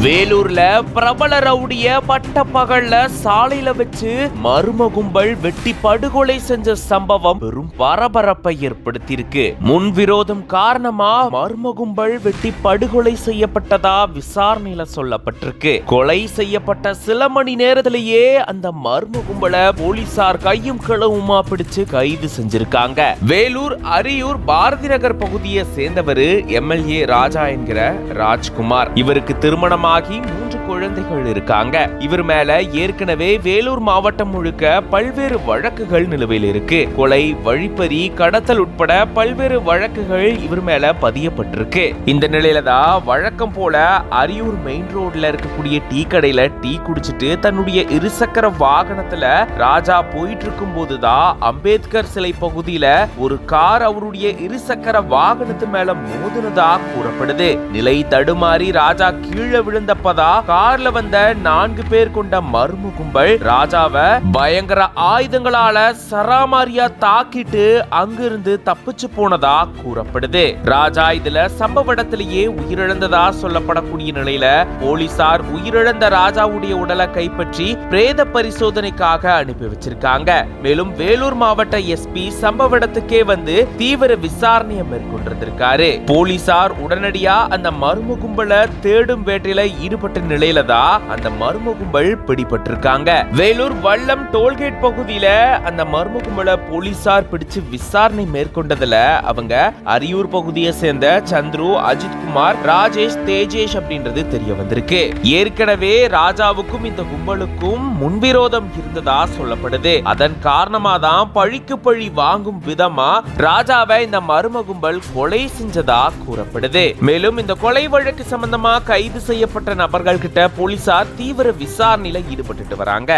வேலூர்ல பிரபல ரவுடிய பட்ட பகல்ல சாலையில வச்சு மர்ம கும்பல் வெட்டி படுகொலை செஞ்ச சம்பவம் பெரும் பரபரப்பை ஏற்படுத்தியிருக்கு. முன்விரோதம் காரணமா மர்ம கும்பல் வெட்டி படுகொலை செய்யப்பட்டதா விசாரணையில சொல்லப்பட்டிருக்கு. கொலை செய்யப்பட்ட சில மணி நேரத்திலேயே அந்த மர்ம கும்பலை போலீசார் கையும் களவுமா பிடிச்சு கைது செஞ்சிருக்காங்க. வேலூர் அரியூர் பாரதி நகர் பகுதியை சேர்ந்தவர் எம்எல்ஏ ராஜா என்கிற ராஜ்குமார். இவருக்கு திருமணமாகி 3 குழந்தைகள் இருக்காங்க. இவர் மேல ஏற்கனவே வேலூர் மாவட்டம் முழுக்க பல்வேறு வழக்குகள் நிலுவையில் இருக்கு. கொலை, வழிப்பறி, கடத்தல் உட்பட பல்வேறு வழக்குகள் இவர் மேல பதியப்பட்டிருக்கு. இந்த நிலையில தான் வழக்கம் போல அரியூர் மெயின் ரோட்ல இருக்கக்கூடிய டீ கடையில டீ குடிச்சிட்டு தன்னுடைய இருசக்கர வாகனத்துல ராஜா போயிட்டு இருக்கும் போதுதான் அம்பேத்கர் சிலை பகுதியில ஒரு கார் அவருடைய இருசக்கர வாகனத்து மேல மோதினதா கூறப்படுது. நிலை தடுமாறி ராஜா கீழே விழுந்தப்பதா கார்ல வந்த 4 பேர் கொண்ட மர்ம கும்பல் ராஜாவை பயங்கர ஆயுதங்களால சராமாரியா தாக்கிட்டு அங்கிருந்து தப்பிச்சு போனதா கூறப்படுது. ராஜா இதுல சம்பவ இடத்திலேயே உயிரிழந்ததா சொல்லப்படக்கூடிய நிலையில போலீசார் உயிரிழந்த ராஜாவுடைய உடலை கைப்பற்றி பிரேத பரிசோதனைக்காக அனுப்பி வச்சிருக்காங்க. மேலும் வேலூர் மாவட்ட எஸ்பி சம்பவ இடத்துக்கே வந்து தீவிர விசாரணையை மேற்கொண்டிருக்காரு. போலீசார் உடனடியா அந்த மர்ம கும்பலை தேடும் வேட்டையில ஈடுபட்ட நிலையில தான் அந்த மர்ம கும்பல் பிடிபட்டிருக்காங்க. வேலூர் வல்லம் டோல்கேட் பகுதியில அந்த மர்ம கும்பலை போலீசார் பிடிச்சு விசாரணை மேற்கொண்டதுல அவங்க அரியூர் பகுதியை சேர்ந்த சந்துரு, அஜித்குமார், ராஜேஷ், தேஜேஷ் அப்படின்றது தெரிய வந்திருக்கு. ஏற்கனவே ராஜாவுக்கும் இந்த கும்பலுக்கும் முன்விரோதம் இருந்ததா சொல்லப்படுது. அதன் காரணமா தான் பழிக்கு பழி வாங்கும் விதமா ராஜாவை இந்த மர்ம கும்பல் கொலை செஞ்சதா கூறப்படுது. மேலும் இந்த கொலை வழக்கு சம்பந்தமா கைது செய்யப்பட்ட நபர்கள் கிட்ட போலீசார் தீவிர விசாரணையில ஈடுபட்டு வராங்க.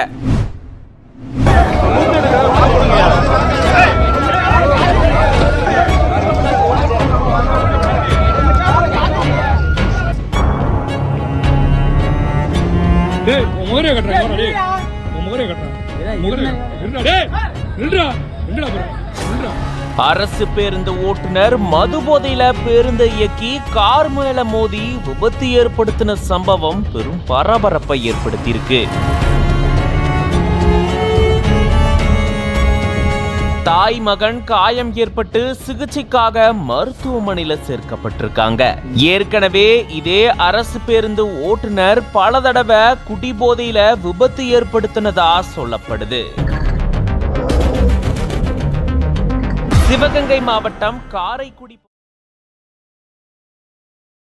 அரசு பேருந்து ஓட்டுநர் மது போதையில பேருந்தை இயக்கி கார் மேல மோதி விபத்து ஏற்படுத்தின சம்பவம் பெரும் பரபரப்பை ஏற்படுத்தியிருக்கு. தாய் மகன் காயம் ஏற்பட்டு சிகிச்சைக்காக மருத்துவமனையில சேர்க்கப்பட்டிருக்காங்க. ஏற்கனவே இதே அரசு பேருந்து ஓட்டுநர் பல தடவை குடிபோதையில விபத்து ஏற்படுத்தினதா சொல்லப்படுது. சிவகங்கை மாவட்டம் காரைக்குடி